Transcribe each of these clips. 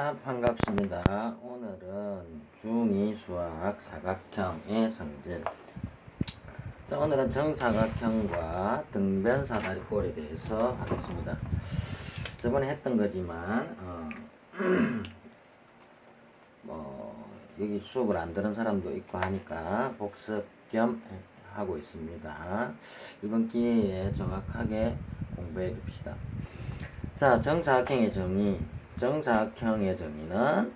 자, 반갑습니다. 오늘은 중2 수학 사각형의 성질. 자, 오늘은 정사각형과 등변 사다리꼴에 대해서 하겠습니다. 저번에 했던 거지만 여기 수업을 안 들은 사람도 있고 하니까 복습 겸 하고 있습니다. 이번 기회에 정확하게 공부해 둡시다. 자, 정사각형의 정의. 정사각형의 정의는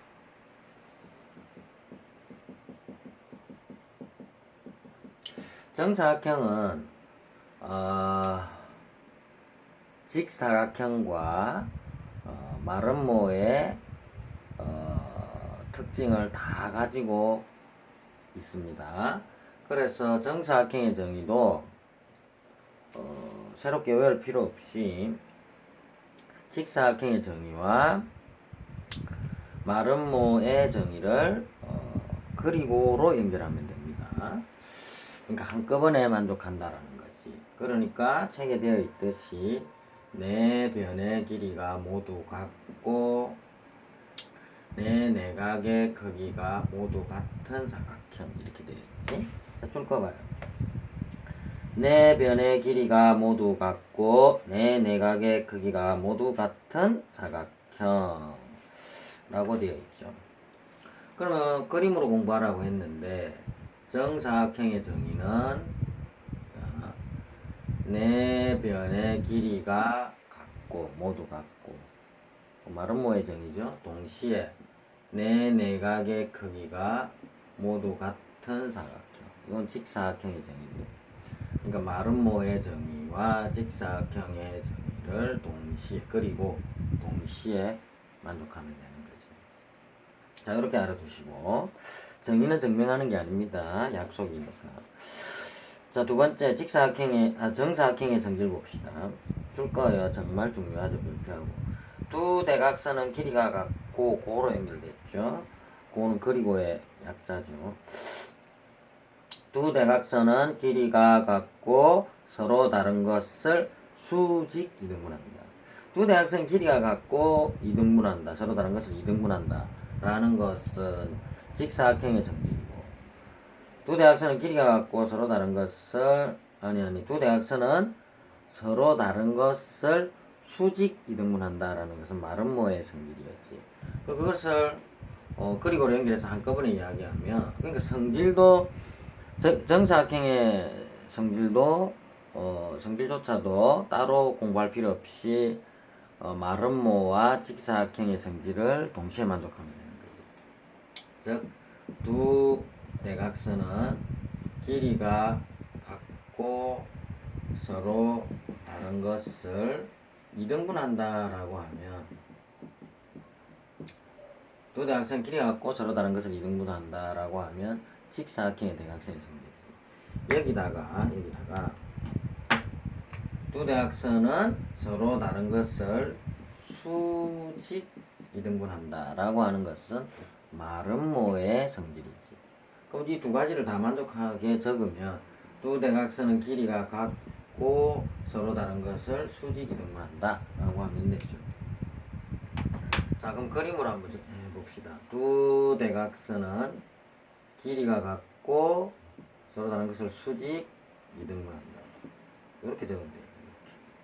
정사각형은 직사각형과 마름모의 특징을 다 가지고 있습니다. 그래서 정사각형의 정의도 새롭게 외울 필요 없이 직사각형의 정의와 마름모의 정의를 그리고로 연결하면 됩니다. 그러니까 한꺼번에 만족한다라는 거지. 그러니까 책에 되어 있듯이 네 변의 길이가 모두 같고 네 내각의 크기가 모두 같은 사각형 이렇게 되어 있지. 자, 줄 거 봐요. 네 변의 길이가 모두 같고 네 내각의 크기가 모두 같은 사각형 라고 되어 있죠. 그러면 그림으로 공부하라고 했는데 정사각형의 정의는 네 변의 길이가 같고 모두 같고 마름모의 정의죠. 동시에 네 내각의 크기가 모두 같은 사각형. 이건 직사각형의 정의죠. 그러니까 마름모의 정의와 직사각형의 정의를 동시에 그리고 동시에 만족하면 되는 거죠. 자, 이렇게 알아두시고 정의는 증명하는 게 아닙니다. 약속이니까. 자, 두 번째 정사각형의 성질 봅시다. 줄 거예요. 정말 중요하죠. 별표하고. 두 대각선은 길이가 같고 고로 연결됐죠. 고는 그리고의 약자죠. 두 대각선은 길이가 같고 서로 다른 것을 수직 이등분한다. 두 대각선 길이가 같고 이등분한다. 서로 다른 것을 이등분한다. 라는 것은 직사각형의 성질이고, 두 대각선은 길이가 같고 서로 다른 것을 두 대각선은 서로 다른 것을 수직 이등분한다라는 것은 마름모의 성질이었지. 그것을 그리고로 연결해서 한꺼번에 이야기하면, 그러니까 성질도 정사각형의 성질도 성질조차도 따로 공부할 필요 없이 마름모와 직사각형의 성질을 동시에 만족하면 되는 거죠. 즉, 두 대각선은 길이가 같고 서로 다른 것을 이등분한다라고 하면, 두 대각선 길이가 같고 서로 다른 것을 이등분한다라고 하면 직사각형의 대각선이 생기지. 여기다가 두 대각선은 서로 다른 것을 수직 이등분한다라고 하는 것은 마름모의 성질이지. 그럼 이 두 가지를 다 만족하게 적으면 두 대각선은 길이가 같고 서로 다른 것을 수직 이등분한다라고 하면 되죠. 자, 그럼 그림으로 한번 해봅시다. 두 대각선은 길이가 같고 서로 다른 것을 수직 이등분한다. 이렇게 적으면 돼요.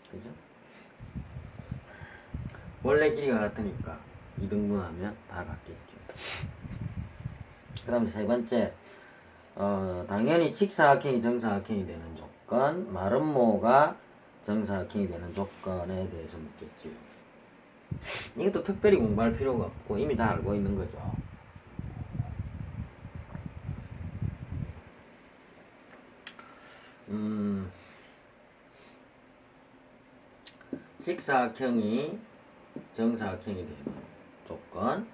그죠? 원래 길이가 같으니까 이등분하면 다 같겠죠. 그 다음에 세 번째, 당연히 직사각형이 정사각형이 되는 조건, 마름모가 정사각형이 되는 조건에 대해서 묻겠죠. 이것도 특별히 공부할 필요가 없고 이미 다 알고 있는 거죠. 직사각형이 정사각형이 되는 조건,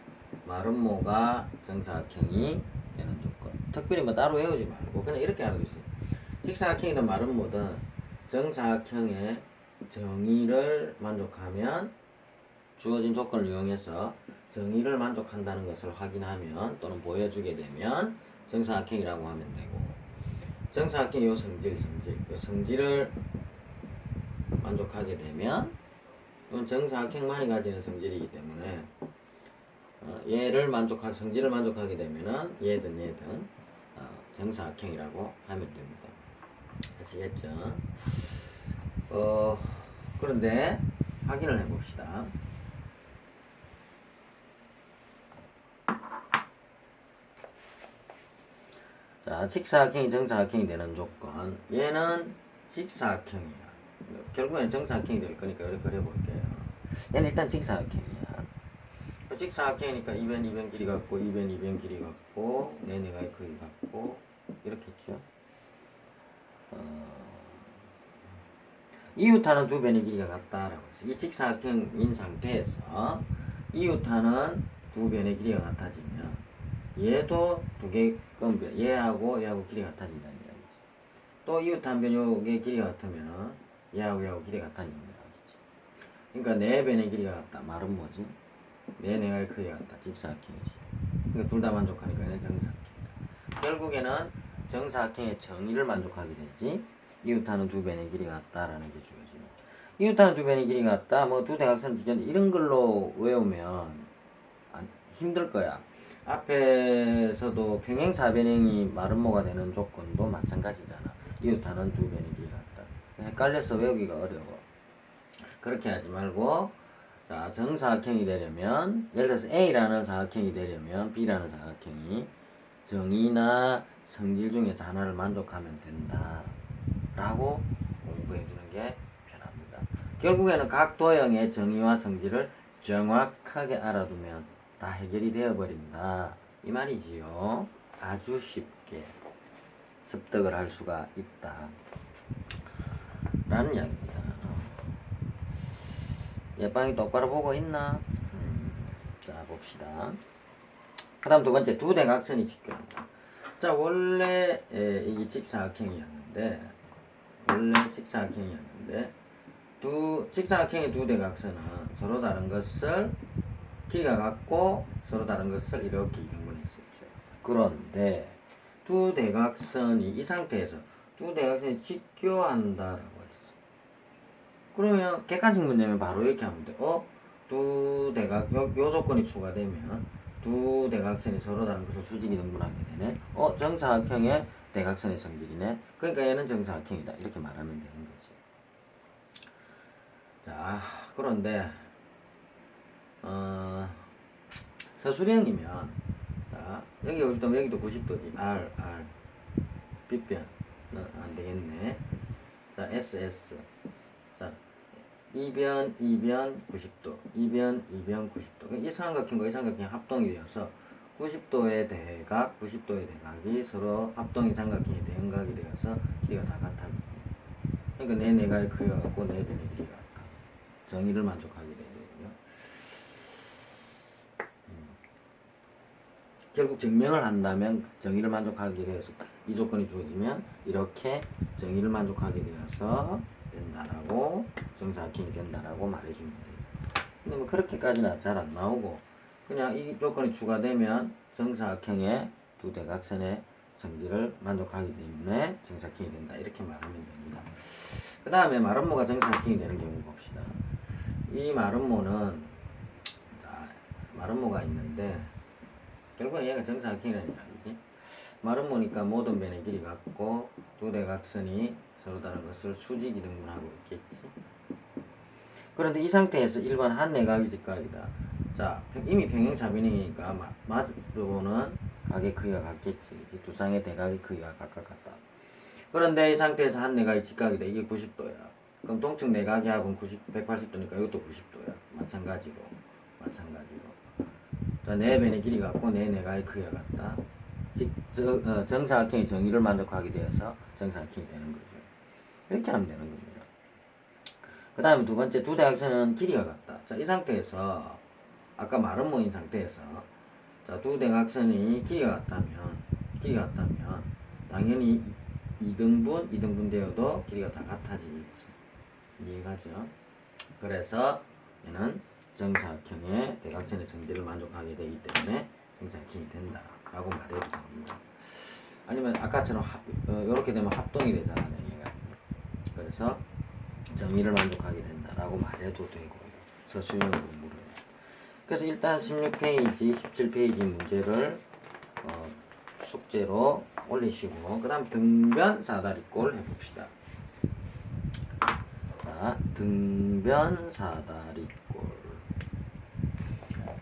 마름모가 정사각형이 되는 조건. 특별히 뭐 따로 외우지 말고 그냥 이렇게 알아두세요. 직사각형이든 마름모든 정사각형의 정의를 만족하면, 주어진 조건을 이용해서 정의를 만족한다는 것을 확인하면 또는 보여주게 되면 정사각형이라고 하면 되고, 정사각형의 요 성질을 만족하게 되면, 이건 정사각형만이 가지는 성질이기 때문에 얘를 성질을 만족하게 되면은 얘든 정사각형이라고 하면 됩니다. 아시겠죠? 그런데 확인을 해봅시다. 자, 직사각형이 정사각형이 되는 조건. 얘는 직사각형이야. 결국에는 정사각형이 될 거니까 이렇게 그려볼게요. 얘는 일단 직사각형이야. 직사각형이니까 이변 길이 같고, 이변 길이 같고, 내내가의 크기 같고, 이렇게 했죠. 이웃하는 두 변의 길이가 같다라고 했어. 이 직사각형인 상태에서 이웃하는 두 변의 길이가 같아지면 얘도 두 개 끔변, 얘하고 길이가 같아진다는 이야기지. 또 이웃 한 변 요게 길이가 같으면 얘하고 길이가 같아진다는 이야기지. 그러니까 네 변의 길이가 같다. 말은 뭐지? 네 내가의 크기가 같다. 직사각형이지. 그러니까 둘 다 만족하니까 얘는 정사각형이다. 결국에는 정사각형의 정의를 만족하게 되지. 이웃하는 두 변의 길이가 같다라는 게 주어지는. 이웃하는 두 변의 길이가 같다. 뭐 두 대각선 지점 이런 걸로 외우면 힘들 거야. 앞에서도 평행사변형이 마름모가 되는 조건도 마찬가지잖아. 이웃하는 두 변의 길이가 같다. 헷갈려서 외우기가 어려워. 그렇게 하지 말고, 자, 정사각형이 되려면, 예를 들어서 A라는 사각형이 되려면 B라는 사각형이 정의나 성질 중에서 하나를 만족하면 된다 라고 공부해 두는 게 편합니다. 결국에는 각 도형의 정의와 성질을 정확하게 알아두면 다 해결이 되어버린다 이 말이지요. 아주 쉽게 습득을 할 수가 있다 라는 이야기입니다. 예빵이 똑바로 보고 있나? 자, 봅시다. 그 다음 두 번째, 두 대각선이 직교한다. 자, 원래 이게 직사각형이었는데 직사각형의 두 대각선은 서로 다른 것을 길이가 같고 서로 다른 것을 이렇게 이등분했었죠. 그런데 두 대각선이 이 상태에서 두 대각선이 직교한다라고 했어. 그러면 객관식 문제면 바로 이렇게 하면 돼. 요 조건이 추가되면 두 대각선이 서로 다른 것을 수직이 등분하게 되네. 정사각형의 대각선의 성질이네. 그러니까 얘는 정사각형이다. 이렇게 말하면 되는 거지. 자, 그런데 서술형이면 자, 여기도 90도지. R B변은 안 되겠네. 자, S 자, 2변 90도 2변 90도. 이 삼각형과 이 삼각형이 합동이 되어서 90도의 대각이 서로 합동이 삼각형이 대응각이 되어서 길이가 다 같아지고, 그러니까 내 내가의 크기가 같고 내 변의 길이가 같다. 정의를 만족하게 되거든요. 결국 증명을 한다면 정의를 만족하게 되어서 이 조건이 주어지면 이렇게 정의를 만족하게 되어서 된다라고, 정사각형이 된다라고 말해주면 돼요. 근데 뭐 그렇게까지는 잘 안 나오고 그냥 이 조건이 추가되면 정사각형의 두 대각선의 성질을 만족하기 때문에 정사각형이 된다 이렇게 말하면 됩니다. 그 다음에 마름모가 정사각형이 되는 경우 봅시다. 이 마름모는 마름모가 있는데 결국은 얘가 정사각형이라는 이야기지. 마름모니까 모든 변의 길이 같고 두 대각선이 서로 다른 것을 수직이 등분하고 있겠지. 그런데 이 상태에서 일반 한 내각이 직각이다. 자, 이미 평행사변형이니까 마주보는 각의 크기가 같겠지. 두 쌍의 대각의 크기가 각각 같다. 그런데 이 상태에서 한 내각이 직각이다. 이게 90도야. 그럼 동측 내각의 합은 180도니까 이것도 90도야. 마찬가지로. 자, 네 변의 길이가 같고 네 내각의 크기가 같다. 정사각형의 정의를 만족하게 되어서 정사각형이 되는 거죠. 이렇게 하면 되는 겁니다. 그 다음에 두 번째, 두 대각선은 길이가 같다. 자, 이 상태에서 아까 마름모인 상태에서 자, 두 대각선이 길이가 같다면 당연히 2등분 되어도 길이가 다 같아지겠지. 이해가죠? 그래서 얘는 정사각형의 대각선의 성질을 만족하게 되기 때문에 정사각형이 된다 라고 말해도 됩니다. 아니면 아까처럼 이렇게 되면 합동이 되잖아요. 얘가. 그래서 정의를 만족하게 된다라고 말해도 되고요. 서술형 공부를. 그래서 일단 16페이지, 17페이지 문제를 숙제로 올리시고 그 다음 등변 사다리꼴 해봅시다. 자, 등변 사다리꼴.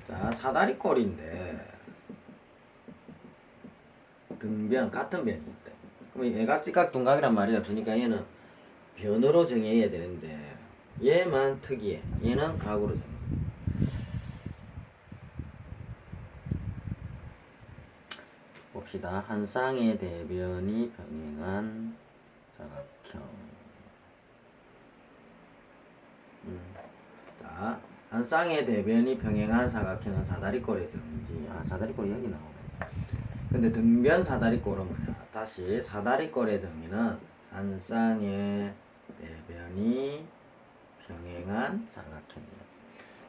자, 사다리꼴인데 등변, 같은 변이 있대. 그럼 얘가 찌깍둥각이란 말이 없으니까 얘는 변으로 정해야 되는데 얘만 특이해. 얘는 각으로 정해. 봅시다. 한 쌍의 대변이 병행한 사각형. 자, 한 쌍의 대변이 병행한 사각형은 사다리꼴의 정의지. 아, 사다리꼴이 여기 나오네. 근데 등변 사다리꼴은 뭐냐? 다시 사다리꼴의 정의는 한 쌍의 대변이 병행한 사각형이야.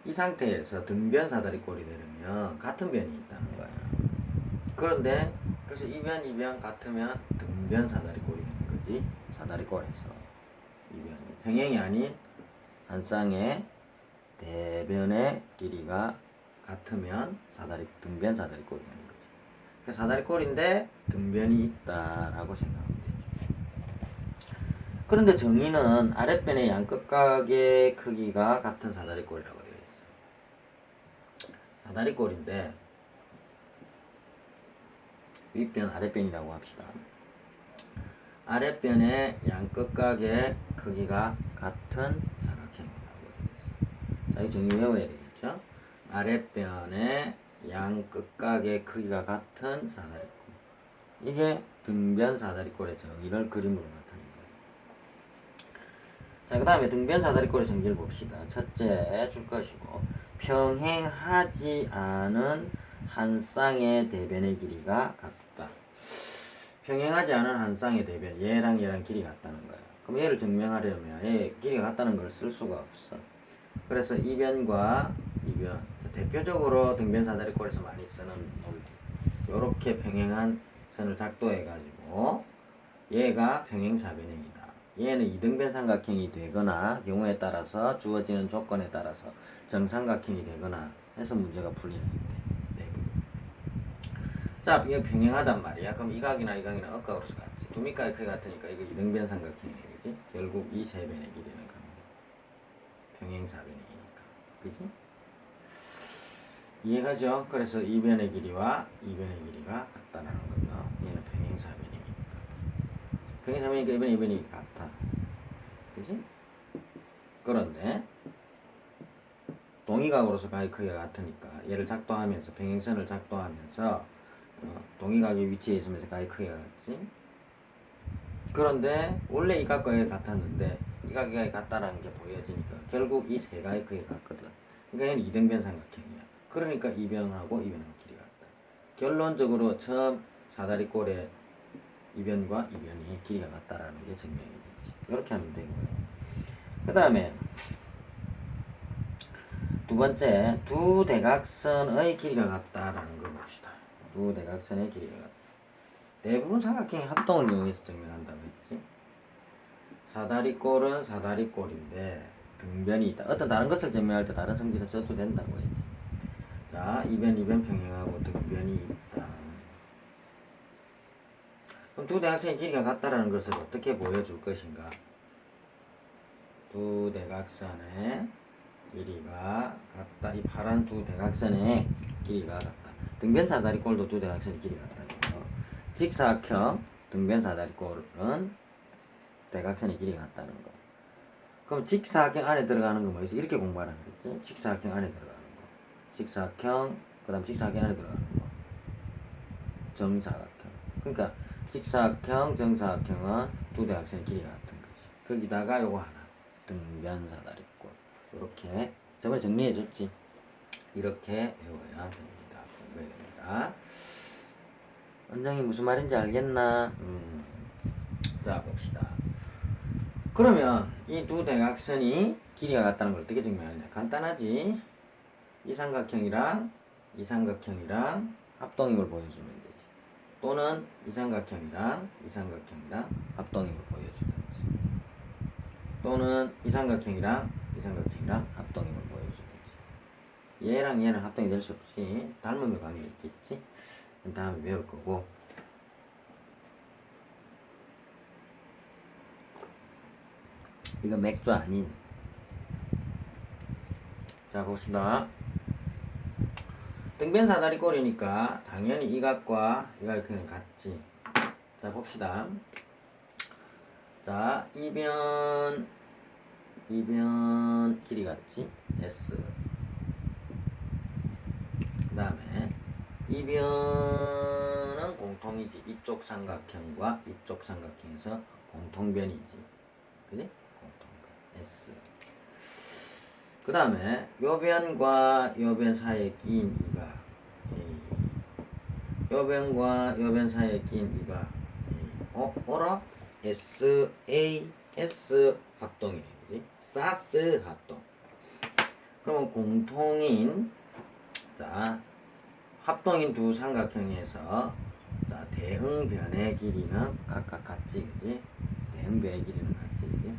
이 상태에서 등변 사다리꼴이 되려면 같은 변이 있다는 거야. 그런데 그래서 이변 이변 같으면 등변 사다리꼴이 되는 거지. 사다리꼴에서 이변 병행이 아닌 한 쌍의 대변의 길이가 같으면 등변 사다리꼴이 되는 거지. 그래서 사다리꼴인데 등변이 있다라고 생각하면 되죠. 그런데 정의는 아랫변의 양끝각의 크기가 같은 사다리꼴이라고 되어 있어. 사다리꼴인데 윗변 아랫변이라고 합시다. 아랫변의 양끝각의 크기가 같은 사각형이라고 되어 있어. 자, 이 정의 외워야 되겠죠? 아랫변의 양끝각의 크기가 같은 사다리꼴. 이게 등변 사다리꼴의 정의를 그림으로 나타낸 거예요. 자, 그 다음에 등변 사다리꼴의 정의를 봅시다. 첫째 줄 것이고, 평행하지 않은 한 쌍의 대변의 길이가 같다. 평행하지 않은 한 쌍의 대변, 얘랑 얘랑 길이가 같다는 거야. 그럼 얘를 증명하려면 얘 길이가 같다는 걸 쓸 수가 없어. 그래서 이변과 이변, 대표적으로 등변 사다리꼴에서 많이 쓰는 논리. 요렇게 평행한 선을 작도해 가지고 얘가 평행사변형이다. 얘는 이등변 삼각형이 되거나 경우에 따라서 주어지는 조건에 따라서 정삼각형이 되거나 해서 문제가 풀리는 데 자, 이게 평행하단 말이야. 그럼 이 각이나 이 각이나 억각으로서 같지. 두 밑각의 크기 같으니까 이거 이등변 삼각형이야, 그지? 결국 이 세 변의 길이는 같네. 평행사변형이니까, 그지? 이해가죠? 그래서 이 변의 길이와 이 변의 길이가 같다는 거죠. 얘는 평행사변형이니까. 평행사변이니까 이 변의 이 변이 같아, 그지? 그런데 동의각으로서 각의 크기가 같으니까 얘를 작도하면서 평행선을 작도하면서 동의각의 위치에 있으면서 각의 크기가 같지. 그런데 원래 이 각과 얘가 같았는데 이 각이 같다라는 게 보여지니까 결국 이 세 각의 크기가 같거든. 그러니까 얘는 이등변 삼각형이야. 그러니까 이 변하고 이 변하고 길이가 같다. 결론적으로 처음 사다리꼴의 이 변과 이 변이 길이가 같다라는 게 증명이 되지. 이렇게 하면 되고요. 그 다음에 두 번째, 두 대각선의 길이가 같다라는 걸 봅시다. 두 대각선의 길이가 같다. 대부분 삼각형의 합동을 이용해서 증명한다고 했지. 사다리꼴은 사다리꼴인데 등변이 있다. 어떤 다른 것을 증명할 때 다른 성질을 써도 된다고 했지. 자, 이변 평행하고 등변이 있다. 그럼 두 대각선의 길이가 같다라는 것을 어떻게 보여줄 것인가? 두 대각선의 길이가 같다. 이 파란 두 대각선의 길이가 같다. 등변 사다리꼴도 두 대각선의 길이가 같다는 거. 직사각형 등변 사다리꼴은 대각선의 길이가 같다는 거. 그럼 직사각형 안에 들어가는 거 뭐 있어? 이렇게 공부하라는 거지. 직사각형 안에 들어가는 거. 직사각형, 그 다음 직사각형 안에 들어가는 거. 정사각형. 그러니까 직사각형, 정사각형은 두 대각선의 길이가 같은 거지. 거기다가 요거 하나. 등변 사다리꼴. 이렇게 저번에 정리해줬지. 이렇게 외워야 됩니다. 공부해야 됩니다. 원장이 무슨 말인지 알겠나? 자, 봅시다. 그러면 이 두 대각선이 길이가 같다는 걸 어떻게 증명하냐? 간단하지. 이 삼각형이랑 이 삼각형이랑 합동임을 보여주면 되지. 또는 이 삼각형이랑 이 삼각형이랑 합동임을 보여주든지. 또는 이 삼각형이랑 이 삼각형이랑 합동임을 보여주든지. 얘랑 얘랑 합동이 될 수 없이 닮음의 관계 있겠지. 다음에 배울 거고. 이거 맥주 아닌. 자 봅시다. 등변 사다리 꼴이니까 당연히 이 각과 이 각의 크기는 같지. 자 봅시다. 자 이변 길이 같지. S. 그 다음에 이변은 공통이지. 이쪽 삼각형과 이쪽 삼각형에서 공통변이지. 그지? 공통변 S. 그 다음에 요 변과 요 변 사이에 낀 이가 A. 요 변과 요 변 사이에 낀 이가 A. 어라? SAS 합동이네. 그지? SAS 합동. 그러면 공통인 자 합동인 두 삼각형에서 자 대응변의 길이는 각각 같지. 그지? 대응변의 길이는 같지. 그지?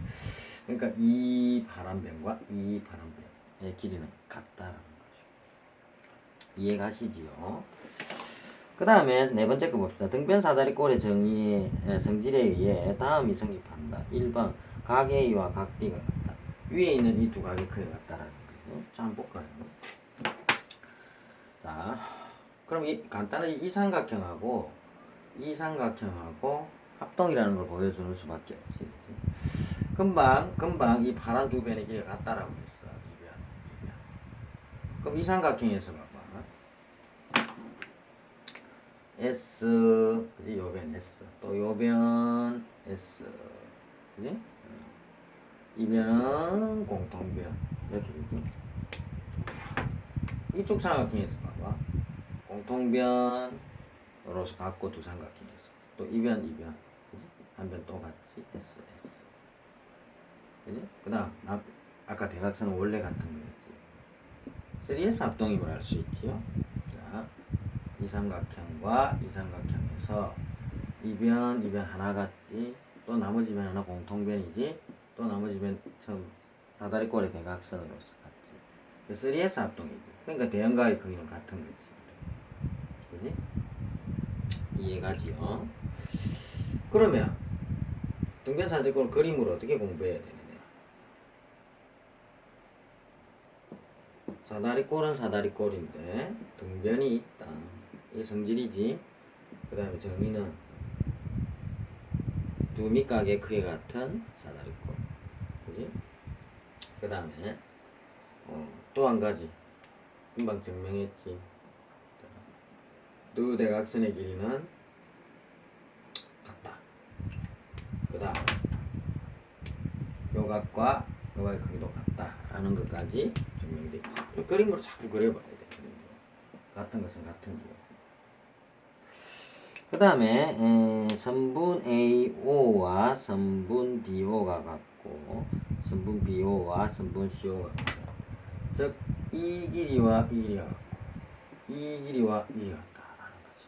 그러니까 이 파란변과 이 파란변의 길이는 같다라는 거죠. 이해가시지요? 그 다음에 네 번째 거 봅시다. 등변 사다리 꼴의 정의 성질에 의해 다음이 성립한다. 1번 각 A와 각 D가 같다. 위에 있는 이 두 각의 크기가 같다라는 거죠. 자 한번 볼까요? 자 그럼 간단하게 이 삼각형하고 합동이라는 걸 보여주는 수밖에 없지. 금방 이 파란 두 변의 길이가 같다라고 했어. 이 변. 그럼 이 삼각형에서 봐봐. S, 그지? 요변 S. 또 요변 S. 그지? 이 변은 공통변. 이렇게 되지. 이쪽 삼각형에서 봐봐. 공통변으로서 갖고 두 삼각형에서. 또 이변. 그지? 한 변 또 같이 S. 그지? 그 다음, 아까 대각선은 원래 같은 거였지. 3S 합동임을 알 수 있지요. 자, 이 삼각형과 이 삼각형에서 이변 하나 같지. 또 나머지 변 하나 공통변이지. 또 나머지 변 사다리꼴의 대각선으로서 같지. 3S 합동이지. 그러니까 대형과의 크기는 같은 거지. 그지? 이해가지요? 그러면 등변 사다리꼴 그림으로 어떻게 공부해야 되느냐? 사다리꼴은 사다리꼴인데 등변이 있다. 이게 성질이지. 그 다음에 정의는 두 밑각의 크기 같은 사다리꼴. 그지? 그 다음에 또 한 가지 금방 증명했지. 두 대각선의 길이는 같다. 그 다음 요 각과 요 각의 크기도 같다라는 것까지 증명됐지. 그림으로 자꾸 그려봐야 돼. 같은 것은 같은 거. 그 다음에 선분 AO와 선분 BO가 같고 선분 BO와 선분 CO가 같다. 즉 이 길이와 이 길이가 같고 이 길이와 이 길이가 같다라는 거지.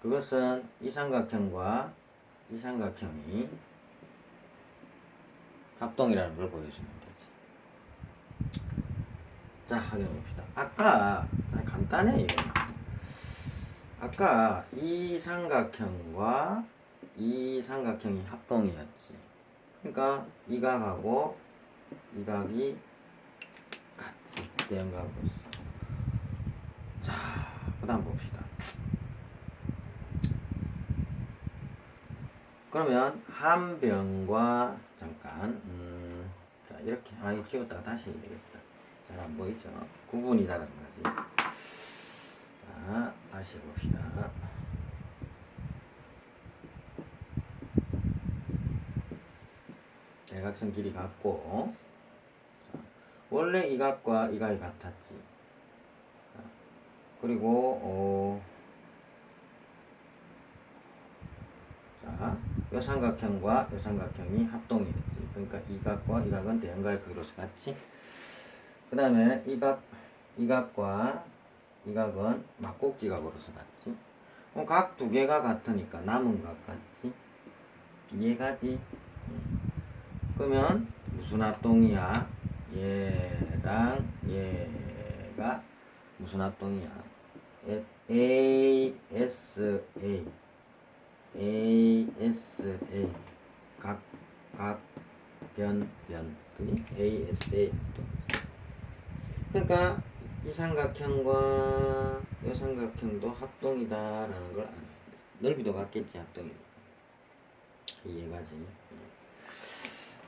그것은 이 삼각형과 이 삼각형이 합동이라는 걸 보여주면 되지. 자 확인해 봅시다. 아까 간단해 이거는. 아까 이 삼각형과 이 삼각형이 합동이었지. 그러니까 이 각하고 이 각이 같이 대응하고 있어. 자, 그 다음 봅시다. 그러면 한 변과 잠깐 자 이렇게 이거 지웠다가 다시 해야 되겠다. 잘 안 보이죠? 구분이 잘 안 가지. 자, 다시 봅시다. 대각선 길이 같고 자, 원래 이 각과 이 각이 같았지. 자, 그리고 자, 요 삼각형과 요 삼각형이 합동이었지. 그러니까 이 각과 이 각은 대형과의 크기로서 같지. 그 다음에 이 각과 이 각은 막꼭지각으로서 같지. 각 두 개가 같으니까 남은 각 같지. 이해가지? 그러면 무슨 합동이야? 얘랑 얘랑 그러니까 무슨 합동이야? ASA 각 변 그지? ASA 합동이지. 그러니까 이 삼각형과 이 삼각형도 합동이다라는 걸 알아야 돼. 넓이도 같겠지 합동이니까. 이해가지.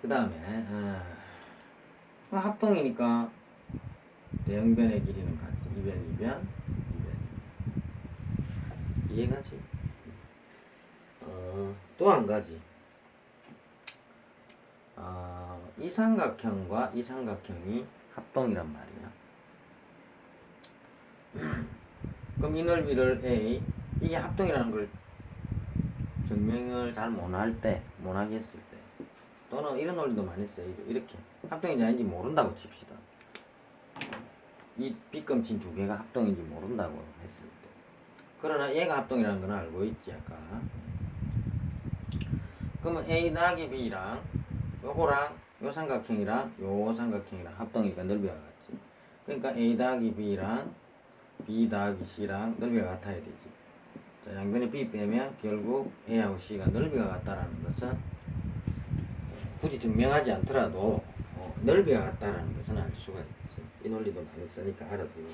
그 다음에 합동이니까 대형변의 길이는 같지. 이변 이해가지. 또 한 가지. 이 삼각형과 이 삼각형이 합동이란 말이야. 그럼 이 넓이를 A, 이게 합동이라는 걸 증명을 잘 못하겠을 때, 또는 이런 논리도 많이 써요. 이렇게 합동인지 아닌지 모른다고 칩시다. 이 빗금친 두 개가 합동인지 모른다고 했을 때, 그러나 얘가 합동이라는 건 알고 있지 아까. 그러면 A 더하기 B랑 요거랑 요 삼각형이랑 요 삼각형이랑 합동이니까 넓이가 같지. 그러니까 A 더하기 B랑 B 더하기 C랑 넓이가 같아야 되지. 자, 양변에 B 빼면 결국 A하고 C가 넓이가 같다라는 것은 굳이 증명하지 않더라도 넓이가 같다라는 것은 알 수가 있지. 이 논리도 많이 쓰니까 알아두고.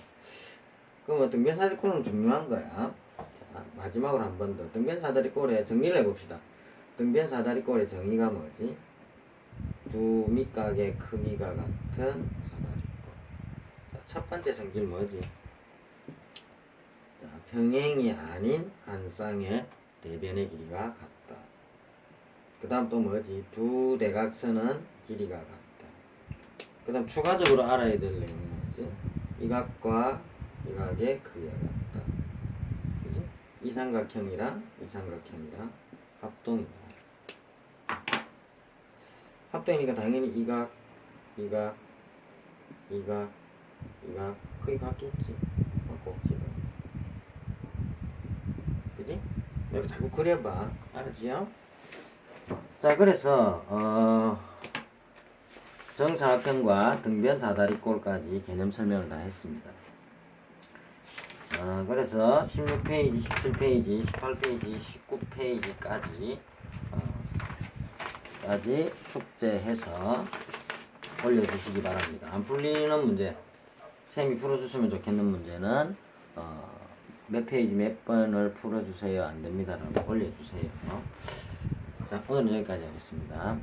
그럼 등변사다리꼴은 중요한 거야. 자, 마지막으로 한 번 더. 등변사다리꼴의 정리를 해봅시다. 등변사다리꼴의 정의가 뭐지? 두 밑각의 크기가 같은 사다리꼴. 자, 첫 번째 성질 뭐지? 자, 평행이 아닌 한 쌍의 대변의 길이가 같다. 그 다음 또 뭐지? 두 대각선은 길이가 같다. 그 다음 추가적으로 알아야 될 내용은 뭐지? 이 각과 이 각의 크기가 같다. 그지? 이 삼각형이랑 합동이다. 합동이니까 당연히 이 각 크기 같겠지. 꼭지가. 그지? 이렇게 자꾸 그려봐. 알았지요? 자, 그래서 정사각형과 등변 사다리꼴까지 개념 설명을 다 했습니다. 그래서 16페이지, 17페이지, 18페이지, 19페이지까지 까지 숙제해서 올려주시기 바랍니다. 안 풀리는 문제, 쌤이 풀어주시면 좋겠는 문제는 몇 페이지 몇 번을 풀어주세요. 안됩니다. 라고 올려주세요. 자, 오늘은 여기까지 하겠습니다.